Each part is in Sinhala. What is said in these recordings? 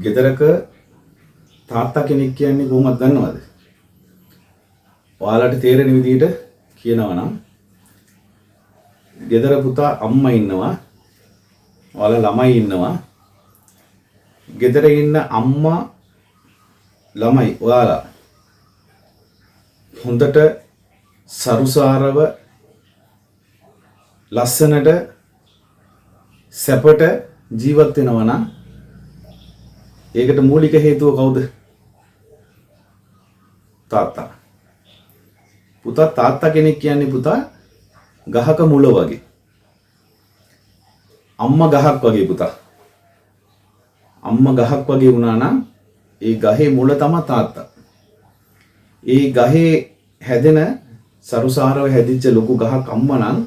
ගෙදරක තාත්තා කෙනෙක් කියන්නේ කොහොමද දන්නවද? ඔයාලට තේරෙන විදිහට කියනවා නම් ගෙදර පුතා අම්මා ඉන්නවා, ඔයාලා ළමයි ඉන්නවා. ගෙදර ඉන්න අම්මා ළමයි ඔයාලා හොඳට සරුසාරව ලස්සනට සැපට ජීවත් වෙනවා නම් ඒකට මූලික හේතුව කවුද? තාත්තා. පුතා තාත්තා කෙනෙක් කියන්නේ පුතා ගහක මුල වගේ. අම්මා ගහක් වගේ පුතා. අම්මා ගහක් වගේ වුණා නම් ඒ ගහේ මුල තමයි තාත්තා. ඒ ගහේ හැදෙන සරුසාරව හැදිච්ච ලොකු ගහක් අම්මා නම්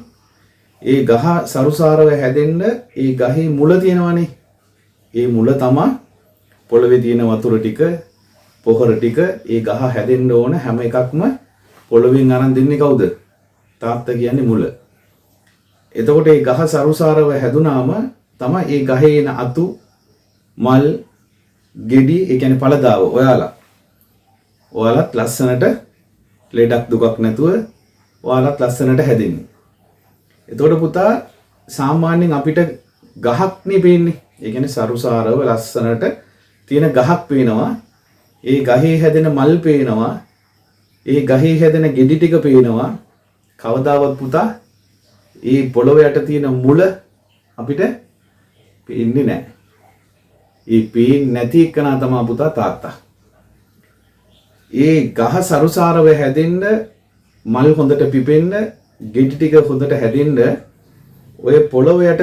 ඒ ගහ සරුසාරව හැදෙන්න ඒ ගහේ මුල තියෙනවනේ. ඒ මුල තමයි පොළවේ තියෙන වතුර ටික, පොහොර ටික ඒ ගහ හැදෙන්න ඕන හැම එකක්ම පොළවෙන් අරන් දෙන්නේ කවුද? තාත්තා කියන්නේ මුල. එතකොට ඒ ගහ සරුසාරව හැදුනාම තමයි ඒ ගහේ එන අතු, මල්, ගෙඩි, ඒ කියන්නේ පළදාව ඔයාලත් ලස්සනට ලෙඩක් දුකක් නැතුව ඔයාලත් ලස්සනට හැදෙන්නේ. එතකොට පුතා සාමාන්‍යයෙන් අපිට ගහක් නේ පේන්නේ. ඒ කියන්නේ සරුසාරව ලස්සනට තියෙන ගහක් පේනවා. ඒ ගහේ හැදෙන මල් පේනවා. ඒ ගහේ හැදෙන ගෙඩි ටික පේනවා. කවදාවත් පුතා ඒ පොළොව යට තියෙන මුල අපිට පේන්නේ නැහැ. ඒ පේන්නේ නැති එකනා තමයි පුතා තාත්තා. ඒ ගහ සරුසාරව හැදෙන්න, මල් හොඳට පිපෙන්න, ගෙඩි ටික හොඳට හැදෙන්න ඔය පොළොව යට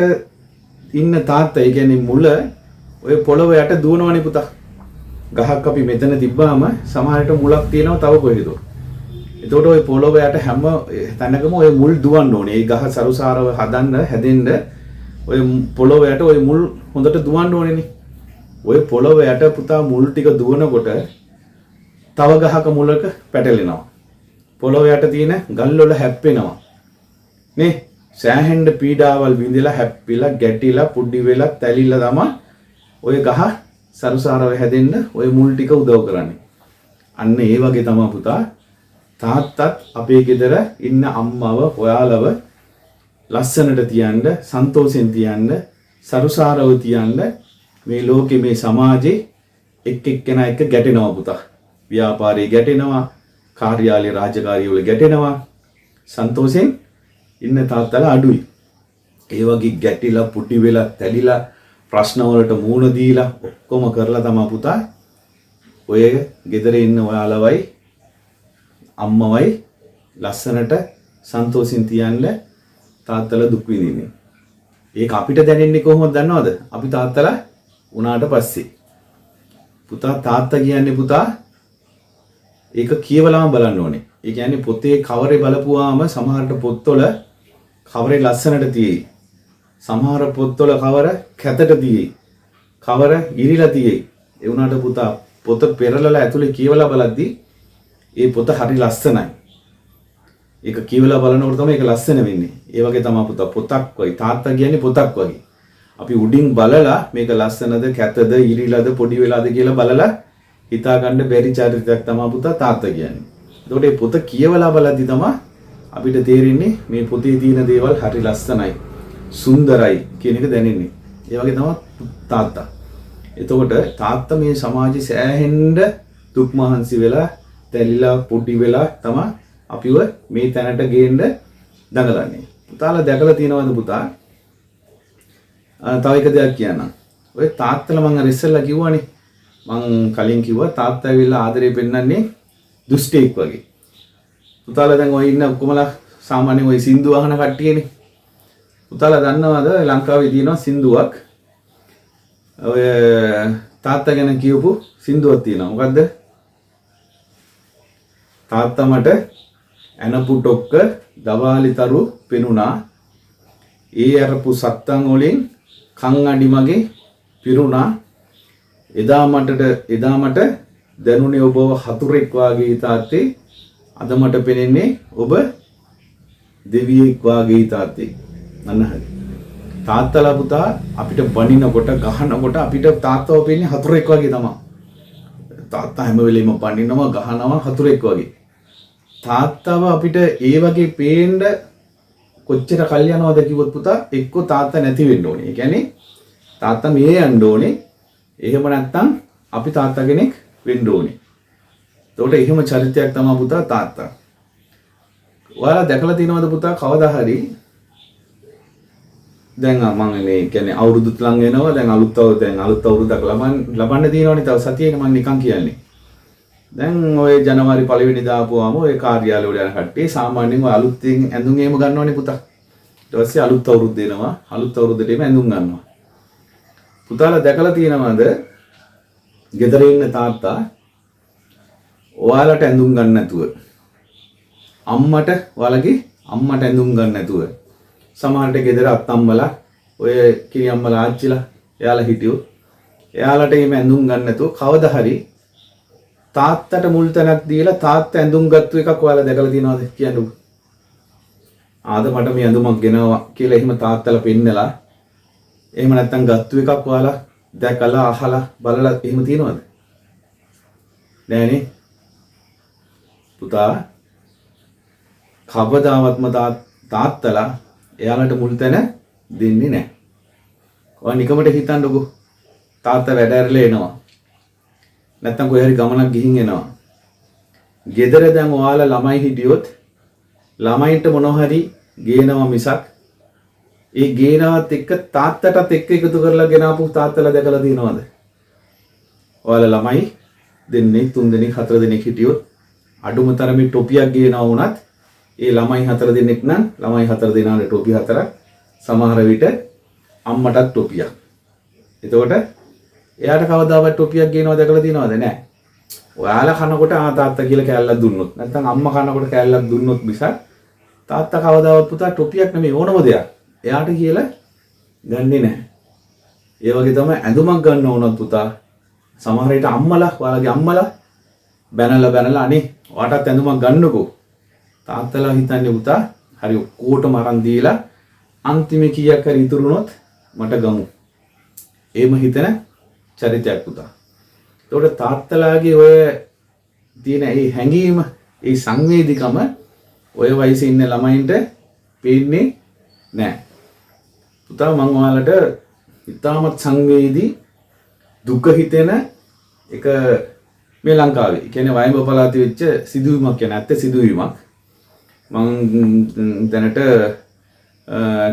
ඉන්න තාත්තා, ඒ කියන්නේ මුල ඔය පොළොව යට දුවනවනේ පුතා. ගහක් අපි මෙතන තිබ්බාම සමහරට මුලක් තියෙනවා තව කොහෙද. එතකොට ඔය පොළොව යට හැම තැනකම ඔය මුල් දුවන්න ඕනේ. ඒ ගහ සරුසාරව හැදෙන්න ඔය පොළොව යට ඔය මුල් හොඳට දුවන්න ඕනේනේ. ඔය පොළොව යට පුතා මුල් ටික දුවනකොට තව ගහක මුලක පැටලෙනවා. පොළොව යට තියෙන ගල් වල හැප්පෙනවා. නේ? සෑහෙන්න පීඩාවල් විඳලා හැප්පිලා ගැටිලා පුඩි වෙලා තැලිලා තමයි ඔය ගහ සරුසාරව හැදෙන්න ඔය මුල් ටික උදව් කරන්නේ. අන්න ඒ වගේ තමයි පුතා තාත්තත් අපේ ගෙදර ඉන්න අම්මව ඔයාලව ලස්සනට තියන්න, සන්තෝෂෙන් තියන්න, සරුසාරව තියන්න මේ ලෝකේ මේ සමාජේ එක්කෙනා එක්ක ගැටෙනවා පුතා. ව්‍යාපාරේ ගැටෙනවා, කාර්යාලේ රාජකාරී වල ගැටෙනවා. සන්තෝෂෙන් ඉන්න තාත්තලා අඩුයි. ඒ වගේ ගැටිලා පුටි වෙලා තැලිලා ප්‍රශ්න වලට මූණ දීලා ඔක්කොම කරලා තමයි පුතා ඔය ගෙදර ඉන්න ඔයාලවයි අම්මවයි ලස්සනට සන්තෝෂින් තියන්න තාත්තලා දුක් විඳින්නේ. ඒක අපිට දැනෙන්නේ කොහොමද දන්නවද? අපි තාත්තලා උනාට පස්සේ. පුතා තාත්තා කියන්නේ පුතා ඒක කියවලාම බලන්න ඕනේ. ඒ කියන්නේ පොතේ කවරේ බලපුවාම සමහරට පොත්වල කවරේ ලස්සනට තියෙයි. සමහර පොත්වල කවර කැතට තියෙයි. කවර ඉරිලා තියෙයි. ඒ වුණාට පුතා පොත පෙරලලා ඇතුලේ කියවලා බලද්දි ඒ පොත හරි ලස්සනයි. ඒක කියවලා බලනකොට තමයි ඒක ලස්සන වෙන්නේ. ඒ වගේ තමයි පුතා පොතක් වගේ. තාත්තා කියන්නේ පොතක් වගේ. අපි උඩින් බලලා මේක ලස්සනද, කැතද, ඉරිලාද, පොඩි වෙලාද කියලා බලලා හිතා ගන්න බැරි චරිතයක් තමයි පුතා තාත්තා කියන්නේ. ඒකට මේ පොත කියවලා බලද්දි තමයි අපිට තේරෙන්නේ මේ පොතේ තියෙන දේවල් හරි ලස්සනයි, සුන්දරයි කියන එක දැනෙන්නේ. ඒ වගේ තමයි තාත්තා. එතකොට තාත්තා මේ සමාජයේ සෑහෙන්න දුක් මහන්සි වෙලා, තැලිලා, පොඩි වෙලා තමයි අපිව මේ තැනට ගේන්න දඟලන්නේ. පුතාලා දැකලා තියෙනවද පුතා? තව එක දෙයක් කියන්නම්. ඔය තාත්තලා මම අර ඉස්සෙල්ලා කිව්වනේ. මං කලින් කිව්වා තාත්තා ඇවිල්ලා ආදරේ පෙන්නන්නේ දුෂ්ටෙක් වගේ. පුතාලා දැන් ඔය ඉන්න ඔක්කොමලා සාමාන්‍යයෙන් ඔය සින්දු අහන කට්ටියනේ. පුතාලා දන්නවද ලංකාවේ තියෙනවා සින්දුවක්. ඔය තාත්තා ගැන කියපු සින්දුවක් තියෙනවා. මොකද්ද? තාත්තා මට ඇනපු ටොක්ක දවාලිතරු පෙනුණා. ඒ අරපු සත්තන් වලින් කන් අඩි මගේ පිරුණා. එදා මට දැනුනේ ඔබ හතුරෙක් වාගේ තාත්තේ. අද මට පෙනෙන්නේ ඔබ දෙවියෙක් වාගේ තාත්තේ. අන්න හරි. තාත්තලා පුතා අපිට බනිනකොට ගහනකොට අපිට තාත්තව පේන්නේ හතුරෙක් වගේ තමයි. තාත්තා හැම වෙලෙම බනිනවා ගහනවා හතුරෙක් වගේ. තාත්තව අපිට ඒ වගේ පේන්න කොච්චර කල් යනවද කිව්වොත් පුතා එක්ක තාත්තා නැති වෙන්න ඕනේ. ඒ කියන්නේ තාත්තා මේ යන්න ඕනේ. එහෙම නැත්නම් අපි තාත්තා කෙනෙක් වෙන්න ඕනේ. එතකොට එහෙම චරිතයක් තමයි පුතා තාත්තා. ඔයාලා දැකලා තියෙනවද පුතා කවදා හරි දැන් මම මේ කියන්නේ අවුරුදුත් ලඟ වෙනවා දැන් අලුත් අවුරුද්දක් ලබන්න තියෙනවනේ තව සතියේක මම නිකන් කියන්නේ. දැන් ඔය ජනවාරි 1 වෙනිදා ආපුවාම ඔය කාර්යාලය වල යන කට්ටිය සාමාන්‍යයෙන් ඔය අලුත්ෙන් ඇඳුම් එහෙම ගන්නවනේ පුතා. ඊට පස්සේ අලුත් අවුරුද්ද එනවා. අලුත් අවුරුද්දේම ඇඳුම් ගන්නවා. පුතාලා දැකලා තියෙනවද? ගෙදර ඉන්න තාත්තා ඔයාලට ඇඳුම් ගන්න නැතුව ඔයාලගේ අම්මට ඇඳුම් ගන්න නැතුව සමහරට ගෙදර අත්තම්මලා ඔය කිරියම්මලා ආච්චිලා එයාලා හිටියෝ එයාලට එහෙම ඇඳුම් ගන්න නැතුව කවදා හරි තාත්තට මුල් තැනක් දීලා තාත්තා ඇඳුම් ගත්තු එකක් ඔයාලා දැකලා තියෙනවද කියන්නකෝ. ආද මට මේ ඇඳුමක් ගෙනාවා කියලා එහෙම තාත්තලා පෙන්නලා එහෙම නැත්තම් ගත්තු එකක් ඔයාලා දැකලා අහලා බලලා එහෙම තියෙනවද? නෑනේ. පුතා කවදාවත්ම තාත්තලා එයාලට මුල් තැන දෙන්නේ නැහැ. ඔයා නිකමට හිතන්නකෝ තාත්තා වැඩ ඇරලා එනවා. නැත්තම් කොහේ හරි ගමනක් ගිහින් එනවා. ගෙදර දැන් ඔයාලා ළමයි හිටියොත් ළමයින්ට මොනවා හරි ගේනවා මිසක් ඒ ගේනවත් එක්ක තාත්තටත් එක්ක එකතු කරලා ගෙනාපු තාත්තලා දැකලා තියෙනවද? ඔයාලා ළමයි දෙන්නේ 3 දෙනෙක් 4 දෙනෙක් හිටියොත් අඩුම තරමේ ටොපියක් ගේනවා වුණත් ඒ ළමයි 4 දෙනෙක් නම් ළමයි 4 දෙනාට ටොපි 4ක් සමහර විට අම්මටත් ටොපියක්. එතකොට එයාට කවදාවත් ටොපියක් ගේනවා දැකලා තියෙනවද? නැහැ. ඔයාලා කනකොට තාත්තා කියලා කෑල්ලක් දුන්නොත් නැත්නම් අම්මා කනකොට කෑල්ලක් දුන්නොත් මිසක් තාත්තා කවදාවත් පුතා ටොපියක් නෙමෙයි ඕනම දෙයක් එයාට කියලා ගන්නෙ නැහැ. ඒ වගේ තමයි ඇඳුමක් ගන්න ඕනත් පුතා සමහර විට ඔයාලගේ අම්මලා බැනලා අනේ ඔයාටත් ඇඳුමක් ගන්නකෝ. තාත්තලා හිතන්නේ පුතා හරි ඔක්කොටම අරන් දීලා අන්තිමේ කීයක් හරි ඉතුරුනොත් මට ගමු. එහෙම හිතන චරිතයක් පුතා. ඒකට තාත්තලාගේ ඔය තියෙන මේ හැඟීම, මේ සංවේදීකම ඔය වයසේ ඉන්න ළමයින්ට පේන්නේ නැහැ. පුතා මම ඔයාලට ඉතාමත් සංවේදී දුක හිතෙන එක මේ ලංකාවේ කියන්නේ වයඹ පළාතේ වෙච්ච සිදුවීමක් කියන ඇත්ත සිදුවීමක්. මම දැනට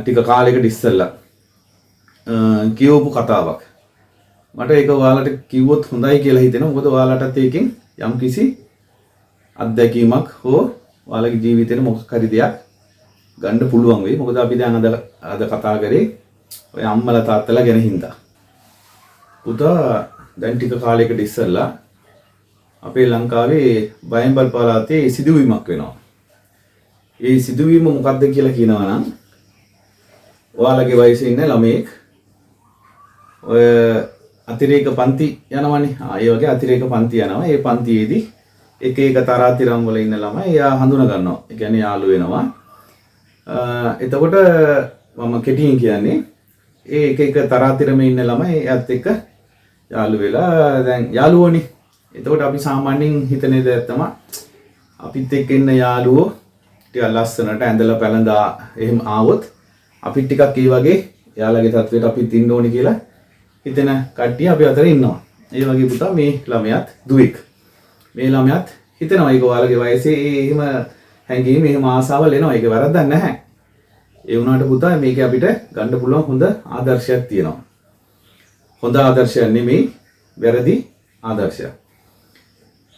ටික කාලයකට ඉස්සෙල්ලා කියවපු කතාවක්. මට ඒක ඔයාලට කිව්වොත් හොඳයි කියලා හිතෙනවා. මොකද ඔයාලටත් ඒකෙන් යම්කිසි අත්දැකීමක් හෝ ඔයාලගේ ජීවිතේට මොකක් හරි දෙයක් ගන්න පුළුවන් වෙයි. මොකද අපි දැන් අද කතා කරේ ඔය අම්මලා තාත්තලා ගැන හින්දා. පුතා දැන් ටික කාලයකට ඉස්සෙල්ලා අපේ ලංකාවේ වයඹල් පළාතේ සිදුවීමක් වෙනවා. ඒ සිදුවීම මොකක්ද කියලා කියනවා නම් ඔයාලගේ වයසේ ඉන්න ළමයෙක් ඔය අතිරේක පන්ති යනවනේ. ඒ වගේ අතිරේක පන්ති යනවා. ඒ පන්තියේදී එක එක තරාතිරම් වල ඉන්න ළමයි එයා හඳුනා ගන්නවා. ඒ කියන්නේ යාළු වෙනවා. එතකොට මම කෙටියෙන් කියන්නේ ඒ එක එක තරාතිරමේ ඉන්න ළමයි එයාත් එක්ක යාළු වෙලා දැන් යාළුවෝනේ. එතකොට අපි සාමාන්‍යයෙන් හිතන දේ තමයි අපිත් එක්ක ඉන්න යාළුවෝ ටික ලස්සනට ඇඳලා පැළඳා එහෙම ආවොත් අපි ටිකක් ඒ වගේ එයාලගේ තත්වයට අපිත් ඉන්න ඕනේ කියලා හිතන කට්ටිය අපි අතර ඉන්නවා. ඒ වගේ පුතා මේ ළමයාත් දුවෙක්. මේ ළමයාත් හිතනවා ඒක ඔයාලගේ වයසේ එහෙම හැඟීම් එහෙම ආසාවල් එනවා. ඒක වැරද්දක් නැහැ. ඒ වුණාට පුතා මේකේ අපිට ගන්න පුළුවන් හොඳ ආදර්ශයක් තියෙනවා. හොඳ ආදර්ශයක් නෙමෙයි වැරදි ආදර්ශයක්.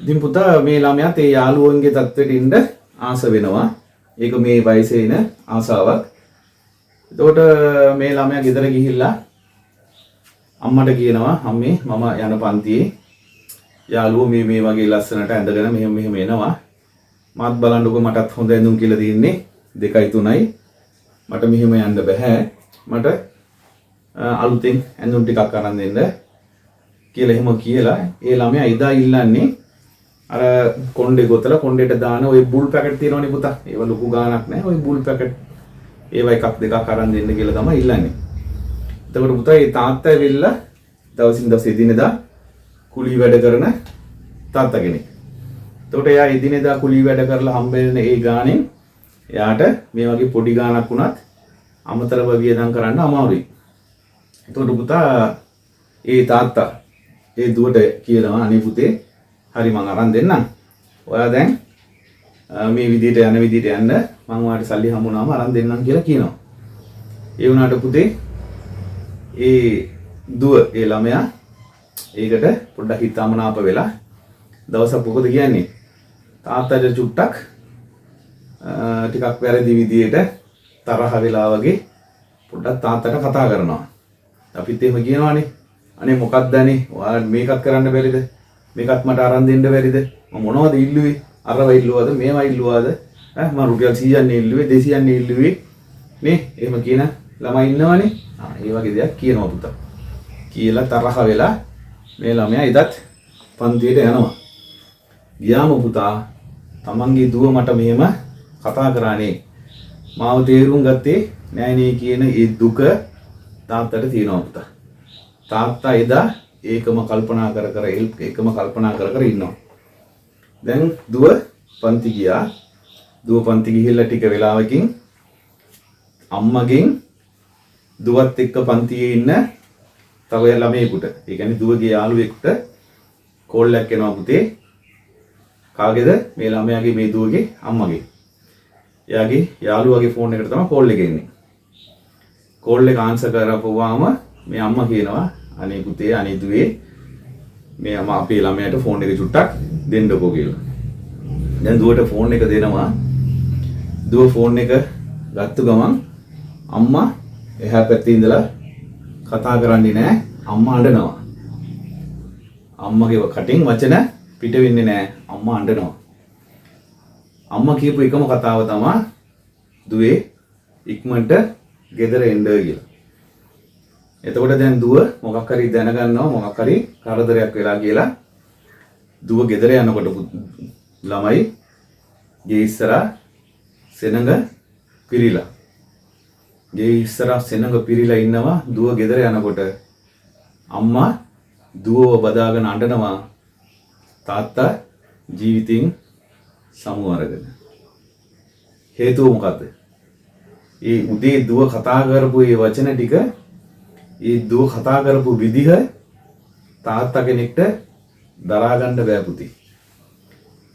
ඉතින් පුතා මේ ළමයාත් ඒ යාළුවන්ගේ තත්වෙට ඉන්න ආස වෙනවා. ඒක මේ වයසේ ඉන ආසාවක්. එතකොට මේ ළමයා ගෙදර ගිහිල්ලා අම්මට කියනවා අම්මේ මම යන පන්තියේ යාළුවෝ මේ වගේ ලස්සනට ඇඳගෙන මෙහෙම එනවා. මාත් බලන්නකො මටත් හොඳ ඇඳුම් කියලා දින්නේ 2යි 3යි. මට මෙහෙම යන්න බෑ. මට අලුතෙන් ඇඳුම් ටිකක් අරන් දෙන්න කියලා එහෙම කියලා ඒ ළමයා ඉදා ඉල්ලන්නේ අර කොණ්ඩේ ගොතලා කොණ්ඩේට දාන ওই බුල් පැකට් තියෙනවනේ පුතා. ඒව ලොකු ගාණක් නැහැ. ওই බුල් පැකට් ඒව එකක් දෙකක් අරන් දෙන්න කියලා තමයි ඉල්ලන්නේ. එතකොට පුතා මේ තාත්තා ඇවිල්ලා දවසින් දවස එදිනෙදා කුලී වැඩ කරන තාත්තා කෙනෙක්. එතකොට එයා එදිනෙදා කුලී වැඩ කරලා හම්බෙන්න ඒ ගාණෙන් එයාට මේ වගේ පොඩි ගාණක් වුණත් අමතරව වියදම් කරන්න අමාරුයි. එතකොට පුතා ඒ තාත්තා ඒ දුවට කියනවා අනේ පුතේ හරි මං අරන් දෙන්නම්. ඔයා දැන් මේ විදිහට යන විදිහට යන්න මං ඔයාලට සල්ලි හම්බුනාම අරන් දෙන්නම් කියලා කියනවා. ඒ වුණාට පුතේ ඒ දුව ඒ ළමයා ඒකට පොඩ්ඩක් හිතාමනාප වෙලා දවසක් මොකද කියන්නේ තාත්තට චුට්ටක් ටිකක් වැරදි විදියට තරහ වෙලා වගේ පොඩ්ඩක් තාත්තට කතා කරනවා. අපිත් එහෙම කියනවානේ. අනේ මොකක්ද අනේ ඔයාලා මේකත් කරන්න බැරිද? මේකත් මට අරන් දෙන්න බැරිද? මම මොනවද ඉල්ලුවේ? අරව ඉල්ලුවාද? මේවා ඉල්ලුවාද? මම රුපියල් 100ක් ඉල්ලුවේ 200ක් ඉල්ලුවේ නේ? එහෙම කියන ළමයි ඉන්නවනේ. ඒ වගේ දෙයක් කියනවා පුතා. කියලා තරහ වෙලා මේ ළමයා ඉදත් පන්තියට යනවා. ගියාම පුතා තමන්ගේ දුව මට මෙහෙම කතා කරානේ. මාව තේරුම් ගත්තේ නෑනේ කියන ඒ දුක තාත්තට තියෙනවා පුතා. තාත්තා එදා ඒකම කල්පනා කර ඉන්නවා. දැන් දුව පන්ති ගියා. දුව පන්ති ගිහිල්ලා ටික වෙලාවකින් අම්මගෙන් දුවත් එක්ක පන්තියේ ඉන්න තව ළමයෙකුට, ඒ කියන්නේ දුවගේ යාළුවෙකුට කෝල් එකක් එනවා පුතේ. කාගේද? මේ ළමයාගේ මේ දුවගේ අම්මගේ. එයාගේ යාළුවාගේ ෆෝන් එකට තමයි කෝල් එක එන්නේ. කෝල් එක ආන්සර් කරපුවාම මේ අම්මා කියනවා අනේ පුතේ අනේ දුවේ මේ අම්මා අපේ ළමයාට ෆෝන් එක චුට්ටක් දෙන්නකෝ කියලා. දැන් දුවට ෆෝන් එක දෙනවා. දුව ෆෝන් එක ගත්ත ගමන් අම්මා එහා පැත්තේ ඉඳලා කතා කරන්නේ නැහැ. අම්මා අඬනවා. අම්මගේ කටින් වචන පිට වෙන්නේ නැහැ. අම්මා අඬනවා. අම්මා කියපු එකම කතාව තමයි දුවේ ඉක්මනට ගෙදර එන්න කියලා. එතකොට දැන් දුව මොකක් හරි දැනගන්නවා මොකක් හරි කරදරයක් වෙලා කියලා. දුව ගෙදර යනකොට ළමයි ගේ ඉස්සරහා සෙනඟ පිරීලා. ගේ ඉස්සරහා සෙනඟ පිරීලා ඉන්නවා. දුව ගෙදර යනකොට අම්මා දුවව බදාගෙන අඬනවා. තාත්තා ජීවිතින් සමු අරගෙන. හේතුව මොකද්ද? ඒ උදේ දුව කතා කරපු ඒ වචන ටික, ඒ දුව කතා කරපු විදිහ තාත්තා කෙනෙක්ට දරා ගන්න බෑ පුතේ.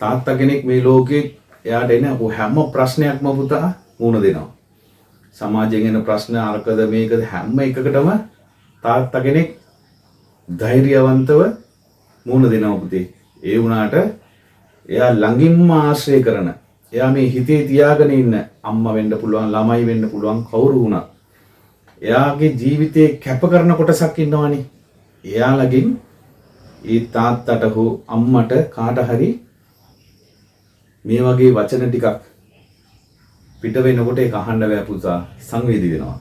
තාත්තා කෙනෙක් මේ ලෝකේ එයාට එන හැම ප්‍රශ්නයක්ම පුතා මුහුණ දෙනවා. සමාජයෙන් එන ප්‍රශ්න අරකද මේකද හැම එකකටම තාත්තා කෙනෙක් ධෛර්යවන්තව මුහුණ දෙනවා පුතේ. ඒ වුණාට එයා ළඟින්ම ආශ්‍රය කරන, එයා මේ හිතේ තියාගෙන ඉන්න අම්මා වෙන්න පුළුවන්, ළමයි වෙන්න පුළුවන්, කවුරු වුණත් එයාගේ ජීවිතේ කැප කරන කොටසක් ඉන්නවනේ. එයාලගෙන් ඒ තාත්තට හෝ අම්මට කාට හරි මේ වගේ වචන ටිකක් පිට වෙනකොට ඒක අහන්න බෑ පුතා. සංවේදී වෙනවා.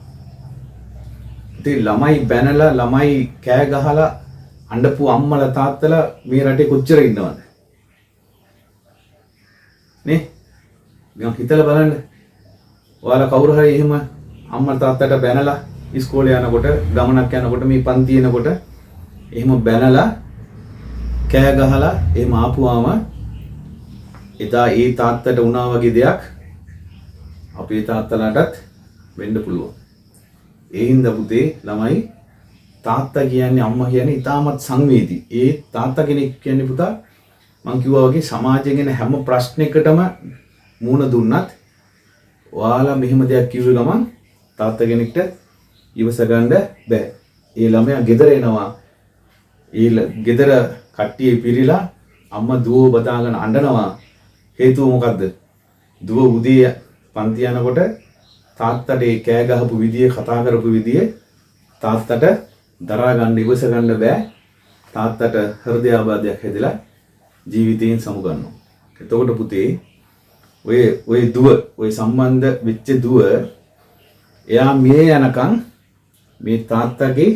ඉතින් ළමයි බැනලා ළමයි කෑ ගහලා අඬපු අම්මලා තාත්තලා මේ රටේ කොච්චර ඉන්නවද? නේ? මම හිතලා බලන්න. ඔයාලා කවුරු හරි එහෙම අම්මා තාත්තට බැනලා ඉස්කෝලේ යනකොට, ගමනක් යනකොට, මේ පන්ති යනකොට එහෙම බැනලා කෑ ගහලා එහෙම ආපුවාම එදා ඒ තාත්තට වුණා වගේ දෙයක් අපේ තාත්තලාටත් වෙන්න පුළුවන්. ඒ හින්දා පුතේ ළමයි තාත්තා කියන්නේ අම්මා කියන්නේ ඉතාමත් සංවේදී. ඒ තාත්තා කෙනෙක් කියන්නේ පුතා මං කිව්වා වගේ සමාජයෙන් එන හැම ප්‍රශ්නයකටම මුහුණ දුන්නත් ඔයාලා මෙහෙම දෙයක් කිව්ව ගමන් තාත්තා කෙනෙක්ට ඉවස ගන්න බෑ. ඒ ළමයා ගෙදර එනවා. ඒ ගෙදර කට්ටිය පිරීලා අම්මා දුව බදාගෙන අඬනවා. හේතුව මොකද්ද? දුව උදේ පන්ති යනකොට තාත්තට ඒ කෑ ගහපු විදිය, කතා කරපු විදිය තාත්තට දරා ගන්න ඉවස ගන්න බෑ. තාත්තට හෘදයාබාධයක් හැදිලා ජීවිතයෙන් සමු ගන්නවා. එතකොට පුතේ ඔය දුව, ඔය සම්බන්ධ වෙච්ච දුව එයා මිය යනකම් මේ තාත්තගේ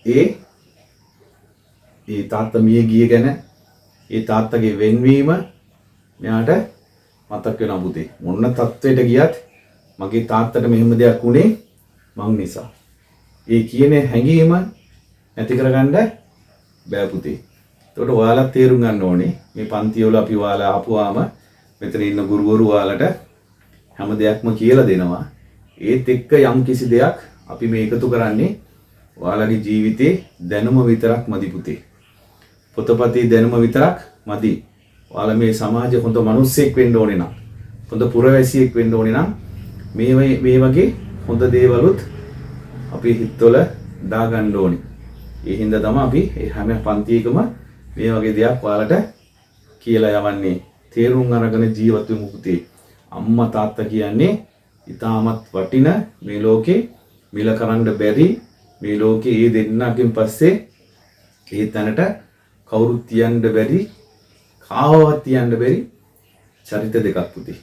ඒ තාත්තා මිය ගිය ගැන, ඒ තාත්තගේ වෙන්වීම මෙයාට මතක් වෙනවා පුතේ. මොන තත්ත්වයට ගියත් මගේ තාත්තට මෙහෙම දෙයක් වුණේ මං නිසා. ඒ කියන හැඟීම ඇති කරගන්න බෑ පුතේ. ඒකට ඔයාලා තේරුම් ගන්න ඕනේ මේ පන්ති වල අපි ඔයාලා ආපුවාම මෙතන ඉන්න ගුරුවරු ඔයාලට හැම දෙයක්ම කියලා දෙනවා. ඒත් එක්ක යම් කිසි දෙයක් අපි මේ එකතු කරන්නේ ඔයාලගේ ජීවිතේ දැනුම විතරක් මදි පුතේ. පොතපතේ දැනුම විතරක් මදි. ඔයාලා මේ සමාජයේ හොඳ මිනිස්සෙක් වෙන්න ඕනේ නම්, හොඳ පුරවැසියෙක් වෙන්න ඕනේ නම් මේ වගේ හොඳ දේවලුත් අපි හිතවල දාගන්න ඕනේ. ඒ හින්දා තමයි අපි හැම පන්තියකම මේ වගේ දෙයක් ඔයාලට කියලා යවන්නේ. තේරුම් අරගෙන ජීවත් වෙමු පුතේ. අම්මා තාත්තා කියන්නේ ඊටමත් වටින මේ ලෝකේ මිල කරන්න බැරි මේ ලෝකේ ඒ දෙන්නකින් පස්සේ ඒ තැනට කවුරුත් තියන්න බැරි කාවවත් තියන්න බැරි චරිත දෙකක් පුතේ.